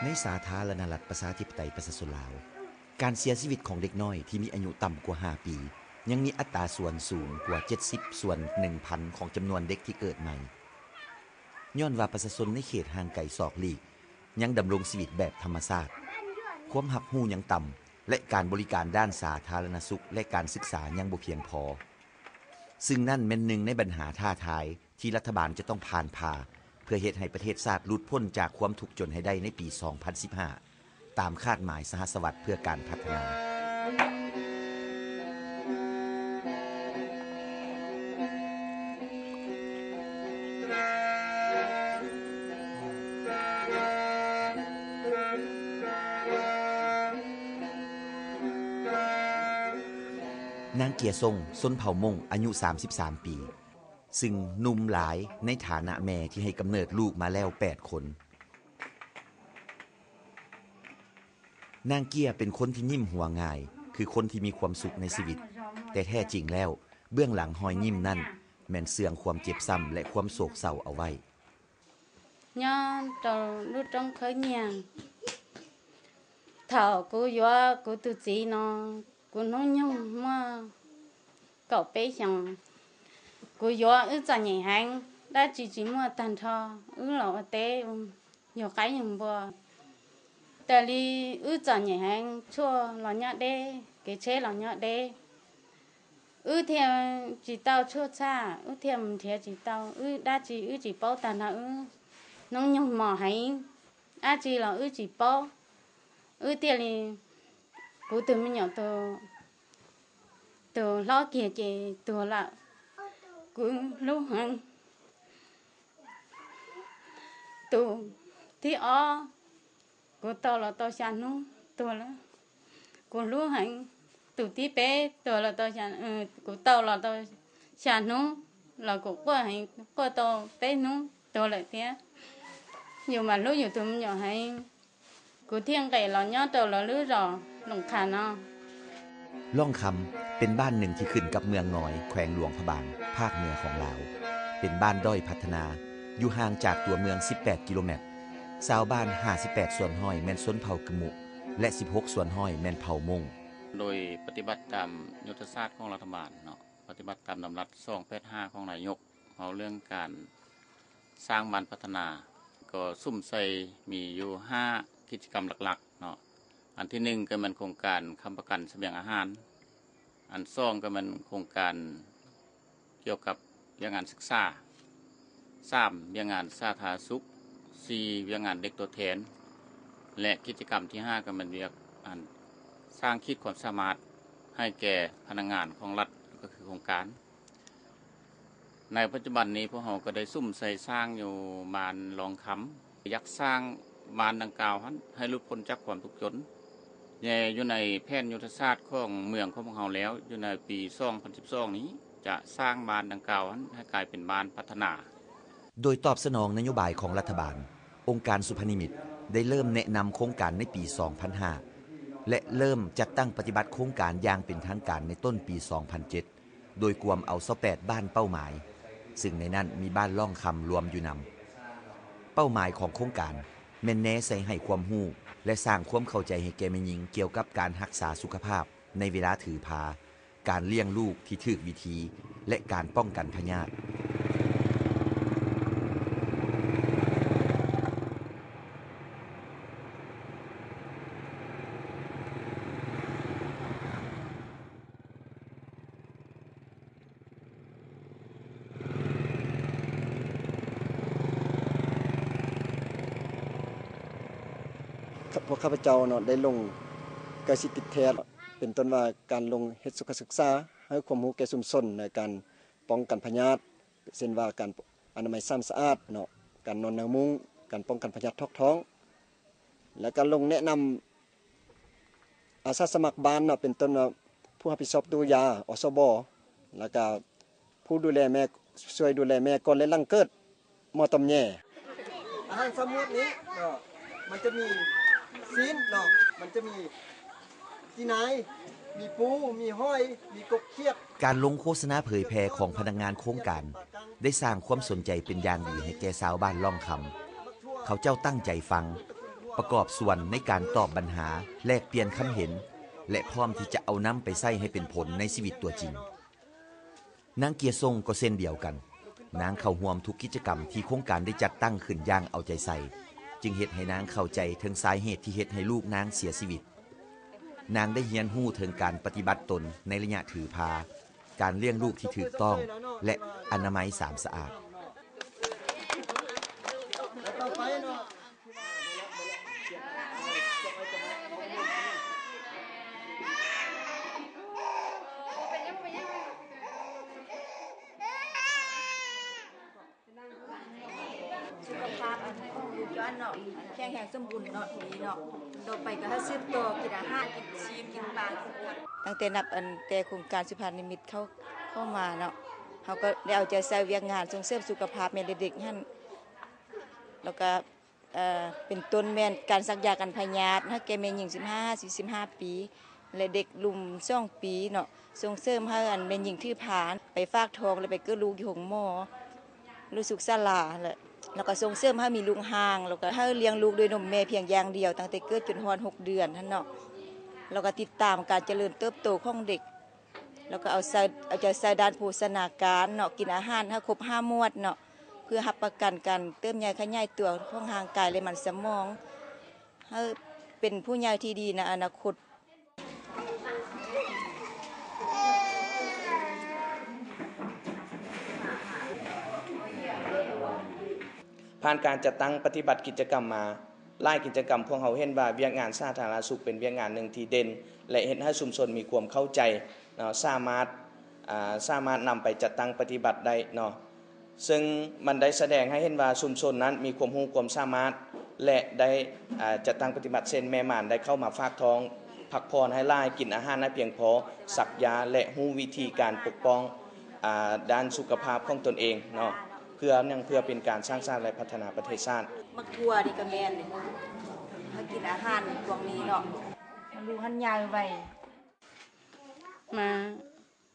ในสาธารณรัฐประชาธิปไตยประชาชนลาวการเสียชีวิตของเด็กน้อยที่มีอายุต่ำกว่า5ปียังมีอัตราส่วนสูงกว่า70ส่วน 1,000 ของจำนวนเด็กที่เกิดใหม่ย้อนว่าประชาชนในเขตห่างไกลศอกลีกยังดำรงชีวิตแบบธรรมชาติความรับรู้ยังต่ำและการบริการด้านสาธารณสุขและการศึกษายังบ่เพียงพอซึ่งนั่นแม่นหนึ่งในปัญหาท้าทายที่รัฐบาลจะต้องผ่านพาเพื่อเฮ็ดให้ประเทศชาติหลุดพ้นจากความทุกข์จนให้ได้ในปี 2015 ตามคาดหมายสหสวัสดิ์เพื่อการพัฒนานางเกียรทรงส้นเผ่ามงอายุ33ปีซึ่งนุ่มหลายในฐานะแม่ที่ให้กำเนิดลูกมาแล้ว8คนนางเกียเป็นคนที่ยิ้มหัวง่ายคือคนที่มีความสุขในชีวิตแต่แท้จริงแล้วเบื้องหลังหอยยิ้มนั่นแม่นเสื่องความเจ็บซ้ำและความโศกเศร้าเอาไว้ย้อนตอนลูกต้องเคยเนียงเท่ากูยัวกูตุจีนอกูน้องยงมาเก่าไปยังกูยัวจะใหญ่แหงได้จีมัวตันทอหล่อเตอยู่ไกลยังบ่แต่ลีจะใหญ่แหงชั่วหล่อเนาะเด้เกเชหล่อเนาะเด้เทียมจีเต้าชั่วซ่าเทียมเทียจีเต้าได้จีเป้าตันทอน้องยงหมอให้อาจีหล่อจีเป้าเตียลีกูตื่นมาnhỏตัวล้อเกียจีตัวละกูรู้หันตัวที่กูตัวละตัวฉันนู้ตัวละกูรู้หันตัวที่เป๊ตัวละตัวฉันกูตัวละตัวฉันนู้làกูก็ให้ก็ตัวเป๊นู้ตัวละเตี้ยอยู่มารู้อยู่ตัวมันnhỏให้กูเที่ยงไก่เราย่อตัวเราลื้อรอหลงขานาล่องคำเป็นบ้านหนึ่งที่ขึ้นกับเมืองน้อยแขวงหลวงพระบางภาคเหนือของลาวเป็นบ้านด้อยพัฒนาอยู่ห่างจากตัวเมือง18กิโลเมตรชาวบ้าน58ส่วนห้อยแม่นชนเผ่ากะมุและ16ส่วนห้อยแม่นเผ่ามงโดยปฏิบัติตามยุทธศาสตร์ของรัฐบาลเนาะปฏิบัติตามดำรัส285ของนายกเอาเรื่องการสร้างบ้านพัฒนาก็ซุ่มใส่มีอยู่5กิจกรรมหลักๆเนาะอันที่1ก็มันโครงการค้ำประกันเสบียงอาหารอัน2ก็มันโครงการเกี่ยวกับเรื่องงานศึกษา3เรื่องงานสาธารณสุข4เรื่องงานเด็กตัวแทนและกิจกรรมที่5ก็มันเรียกอันสร้างขีดความสามารถให้แก่พนักงานของรัฐก็คือโครงการในปัจจุบันนี้พวกเราก็ได้ซุ่มใส่สร้างอยู่บ้านรองคำอยากสร้างบ้านดังกล่าวให้หลุดพ้นจากความทุกข์จนอยู่ในแผนยุทธศาสตร์ของเมืองของพวกเราแล้วอยู่ในปี2012นี้จะสร้างบ้านดังกล่าวให้กลายเป็นบ้านพัฒนาโดยตอบสนองนโยบายของรัฐบาลองค์การสุพนิมิตได้เริ่มแนะนำโครงการในปี2005และเริ่มจัดตั้งปฏิบัติโครงการอย่างเป็นทางการในต้นปี2007โดยกวมเอา28บ้านเป้าหมายซึ่งในนั้นมีบ้านล่องคำรวมอยู่นำเป้าหมายของโครงการแม่นแน่ใส่ให้ความรู้และสร้างความเข้าใจให้แก่แม่หญิงเกี่ยวกับการรักษาสุขภาพในเวลาถือพาการเลี้ยงลูกที่ถูกวิธีและการป้องกันพยาธิพวกข้าพเจ้าเนาะได้ลงกสิติดแทนเป็นต้นว่าการลงเฮ็ดสุขศึกษาให้ความรู้แก่ชุมชนในการป้องกันพยาธิเช่นว่าการอนามัยสะอาดเนาะการนอนในมุ้งการป้องกันพยาธิท้องและการลงแนะนำอาสาสมัครบ้านเนาะเป็นต้นว่าผู้รับผิดชอบดูยาอสบแล้วก็ผู้ดูแลแม่ช่วยดูแลแม่ก่อนและหลังเกิดมอตอมแย่อาหารสมุทรนี้เนาะมันจะมีซีนเนาะมันจะมีจีนายมีปูมีห้อยมีกบเขียดการลงโฆษณาเผยแพร่ของพนักงานโครงการได้สร้างความสนใจเป็นอย่างดีให้แก่ชาวบ้านล่องคำเขาเจ้าตั้งใจฟัง ประกอบส่วนในการตอบปัญหาแลกเปลี่ยนคำเห็นและพร้อมที่จะเอานำไปใช้ให้เป็นผลในชีวิตตัวจริงนางเกียรทรงก็เช่นเดียวกันนางเข้าร่วมทุกกิจกรรมที่โครงการได้จัดตั้งขึ้นอย่างเอาใจใส่จึงเฮ็ดให้นางเข้าใจถึงสาเหตุที่เฮ็ดให้ลูกนางเสียชีวิตนางได้เรียนรู้ถึงการปฏิบัติตนในระยะถือพาการเลี้ยงลูกที่ถูกต้องและอนามัยสะอาดสุขภาพอันของลูกย้อนเนาะแข็งแรงสมบูรณ์เนาะดีเนาะต่อไปก็ให้สืบต่อกินอาหารกินชีสกินปลาตั้งแต่นับอันแต่โครงการสุภาพนิมิตเข้ามาเนาะเฮาก็ได้เอาใจใส่เวียกงานส่งเสริมสุขภาพแม่เด็กๆหั่นแล้วก็เป็นต้นแม่นการซักยากันพยาธิให้แก่แม่หญิง15-45 ปีและเด็กลุม2 ปีเนาะส่งเสริมให้อันแม่หญิงถือผานไปฝากท้องแล้วไปเกิดลูกอยู่โรงหมอรู้สึกศาลาแล้วก็ส่งเสริมให้มีลูกห่างแล้วก็ให้เลี้ยงลูกด้วยนมแม่เพียงอย่างเดียวตั้งแต่เกิดจนฮอด6 เดือนหั่นเนาะแล้วก็ติดตามการเจริญเติบโตของเด็กแล้วก็เอาใจใส่ด้านโภชนาการเนาะกินอาหารให้ครบ5 หมวดเนาะเพื่อรับประกันการเติบใหญ่ขยายตัวของร่างกายและมันสมองให้เป็นผู้ใหญ่ที่ดีในอนาคตผ่านการจัดตั้งปฏิบัติกิจกรรมมาหลายกิจกรรมพวกเราเห็นว่าเวียกงานสาธารณสุขเป็นเวียกงานหนึ่งที่เด่นและเฮ็ดให้ชุมชนมีความเข้าใจสามารถนำไปจัดตั้งปฏิบัติได้เนาะซึ่งมันได้แสดงให้เห็นว่าชุมชนนั้นมีความรู้ความสามารถและได้จัดตั้งปฏิบัติเช่นแม่ม่านได้เข้ามาฝากท้องพักผ่อนให้หลายกินอาหารให้เพียงพอสักยาและรู้วิธีการปกป้องด้านสุขภาพของตนเองเนาะเพื่อเป็นการสร้างชาติและพัฒนาประเทศชาติมักทั่วนี่ก็แม่นให้กินอาหารพวกนี้เนาะลูกหันยาวไว้มา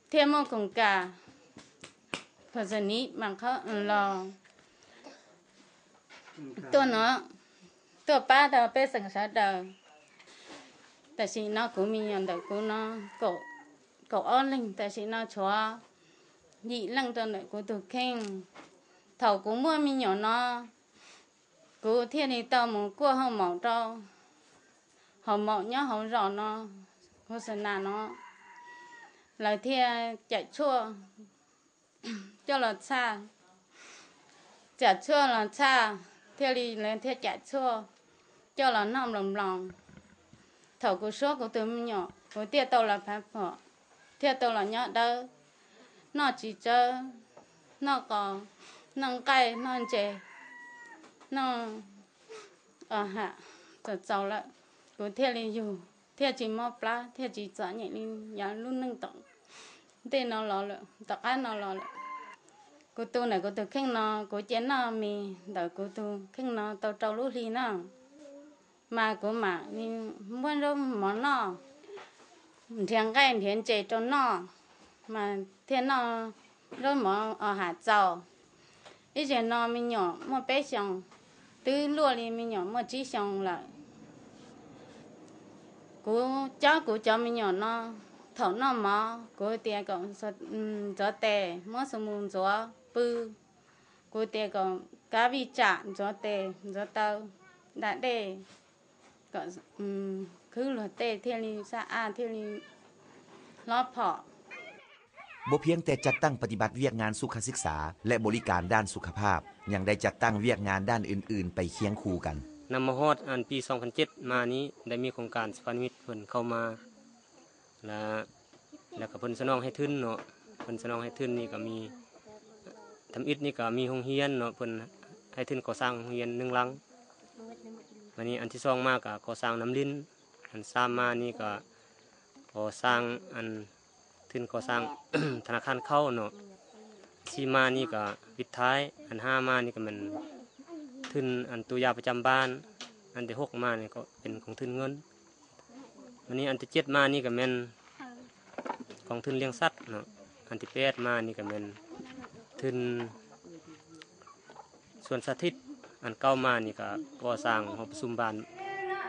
เที่ยวมกงกาภาษานี้มันเขารอตัวเนาะตัวป้าแต่เป็นสังสารเดิมแต่สิเนาะกูมีอย่างแต่กูเนาะก็อ้อนลิงแต่สิเนาะชัวdị lăng tao nàyกูตัวแข็งเฒ่ากูมั่วมีหยอเนาะกูเที่ยนี่ตาหมู่กัวเฮาหมอเจ้าเฮาหมอเนาะเฮารอเนาะโฆษณาเนาะหลายเที่ยจะชั่วเจ้าละชาจะชั่วละชาเที่ยลีเลยเที่ยจะชั่วเจ้าละน้ำลำเฒ่ากูชั่วกูตัวมีหยอกูเที่ยโตละพับพอเที่ยโตละเนาะเด้อnó chỉ cho nó có nâng cây nó chè nó hạ rồi sau lại của theo đi dù theo chỉ mua plá theo chỉ trả nhẹ đi nhà luôn nâng tổng tên nó lò lợ tất cả nó lò lợ của tôi này của tôi khen nó của chén nó mì đợi của tôi khen nó tao trâu lúa đi nó mà của mà đi muốn đâu món nó thiêng cái thiêng chè cho nó mà thiên nó rồi mà ở hạt dầu ý giờ nó mình nhỏ mà bé xong từ lúa đi mình nhỏ mà chỉ xong lại của cháu mình nhỏ nó thầu nó mà của tiền còn gió tè mà sum mùn gió bự của tiền còn cá vi chạm gió tè gió tàu đã để còn cứ là tè thiên li sa thiên liล้อพอบ่เพียงแต่จัดตั้งปฏิบัติเวียกงานสุขศึกษาและบริการด้านสุขภาพยังได้จัดตั้งเวียกงานด้านอื่นๆไปเคียงคู่กันนำมาฮอดอันปี2007มานี้ได้มีโครงการสภานิมิตเพิ่นเข้ามาแล้วก็เพิ่นสนองให้ทุนเนาะเพิ่นสนองให้ทุนนี่ก็มีทำอิฐนี่ก็มีโรงเรียนเนาะเพิ่นให้ทุนก่อสร้างโรงเรียน1หลังวันนี้อันที่2มาก็ก่อสร้างน้ำลิ้นอัน3มานี่ก็ก่อสร้างอันทุนก่อสร้าง ธนาคารเข้าเนาะ4มานี่ก็วิทย์ท้ายอัน5มานี่ก็มันทุนอันตัวยาประจำบ้านอันที่6มานี่ก็เป็นของทุนเงินวันนี้อันที่7มานี่ก็แม่นของทุนเลี้ยงสัตว์เนาะอันที่8มานี่ก็แม่นทุนส่วนสาธิตอัน9มานี่ก็ก่อสร้างหอประชุมบ้าน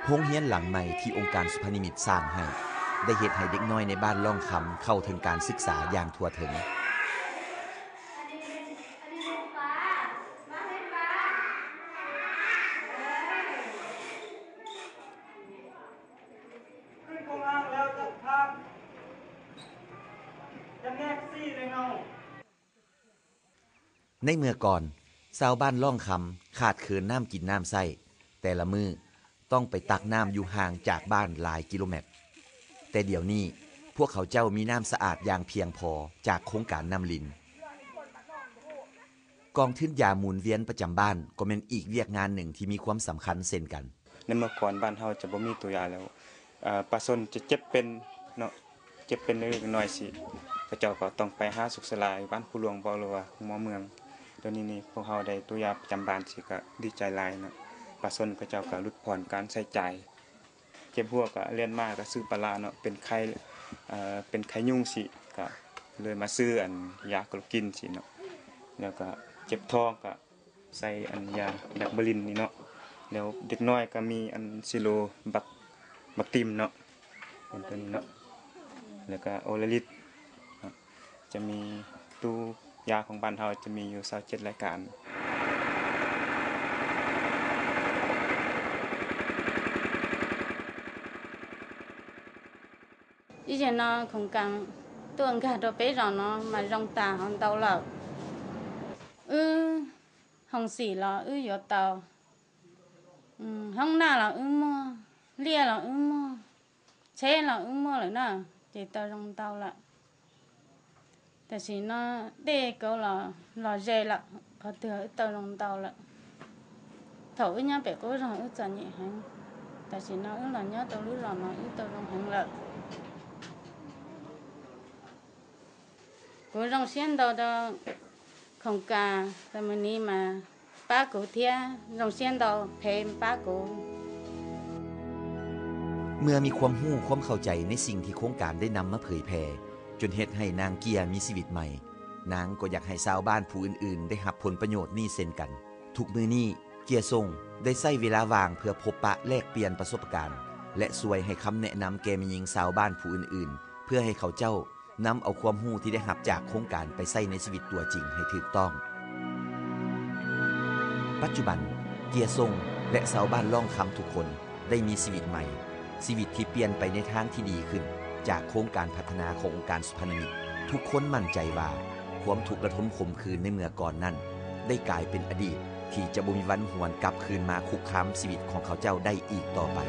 โรงเรียนหลังใหม่ที่องค์การสุพนิมิตสร้างให้ได้เฮ็ดให้เด็กน้อยในบ้านล่องคำเข้าถึงการศึกษาอย่างทั่วถึงในเมื่อก่อนชาวบ้านล่องคำขาดเคินน้ำกินน้ำใส้แต่ละมือต้องไปตักน้ำอยู่ห่างจากบ้านหลายกิโลเมตรแต่เดี๋ยวนี้พวกเขาเจ้ามีน้ำสะอาดอย่างเพียงพอจากโครงการน้ำลินกองทุนยาหมุนเวียนประจำบ้านก็เป็นอีกเวียกงานหนึ่งที่มีความสำคัญเช่นกันในเมื่อก่อนบ้านเฮาจะบ่มีตัวยาแล้วปลาสนจะเจ็บเป็นเนาะเจ็บเป็นเล็กน้อยสิพระเจ้าก็ต้องไปหาสุขสลายบ้านผู้หลวงบ่หรือว่าหมอเมืองเดี๋ยวนี้พวกเฮาได้ตัวยาประจำบ้านสิก็ดีใจหลายเนาะปลาสนพระเจ้าก็ลดผ่อนการใช้จ่ายเจ็บหัวก็เรียนมาก็ซื้อปลาร้าเนาะเป็นไข้ยุงสิก็เลยมาซื้ออันยากลกินสิเนาะแล้วก็เจ็บท้องก็ใส่อันยาดักบลินนี่เนาะแล้วเด็กน้อยก็มีอันซิโลบักติมเนาะเป็นตัวนี้เนาะแล้วก็โอลาลิตจะมีตู้ยาของบ้านเฮาจะมีอยู่27รายการ以前呢空港都很看到北上呢嘛让大行到了红死了有到红那了么裂了么切了么了呢就到让到了但是呢这个了老热了เขาเตือ到让到了头一年别个让在你行但是呢老年到路上呢到让行了我让先到的空间咱们นี่มาป้ากูเที่ยเราเสียนดอกเพมป้ากูเมื่อมีความรู้ความเข้าใจในสิ่งที่โครงการได้นำมาเผยแพร่จนเฮ็ดให้นางเกียมีชีวิตใหม่นางก็อยากให้ชาวบ้านผู้อื่นๆได้รับผลประโยชน์นี้เช่นกันทุกมื้อนี้เกียส่งได้ใช้เวลาว่างเพื่อพบปะแลกเปลี่ยนประสบการณ์และช่วยให้คำแนะนำแก่แม่หญิงชาวบ้านผู้อื่นๆเพื่อให้เขาเจ้านำเอาความรู้ที่ได้รับจากโครงการไปใช้ในชีวิตตัวจริงให้ถูกต้องปัจจุบันเกียส่งและชาวบ้านล่องคำทุกคนได้มีชีวิตใหม่ชีวิตที่เปลี่ยนไปในทางที่ดีขึ้นจากโครงการพัฒนาขององค์การสุพรรณมิตรทุกคนมั่นใจว่าความทุกข์ระทมขมขื่นในเมื่อก่อนนั้นได้กลายเป็นอดีตที่จะบ่มีวันหวนกลับคืนมาคุกคามชีวิตของเขาเจ้าได้อีกต่อไป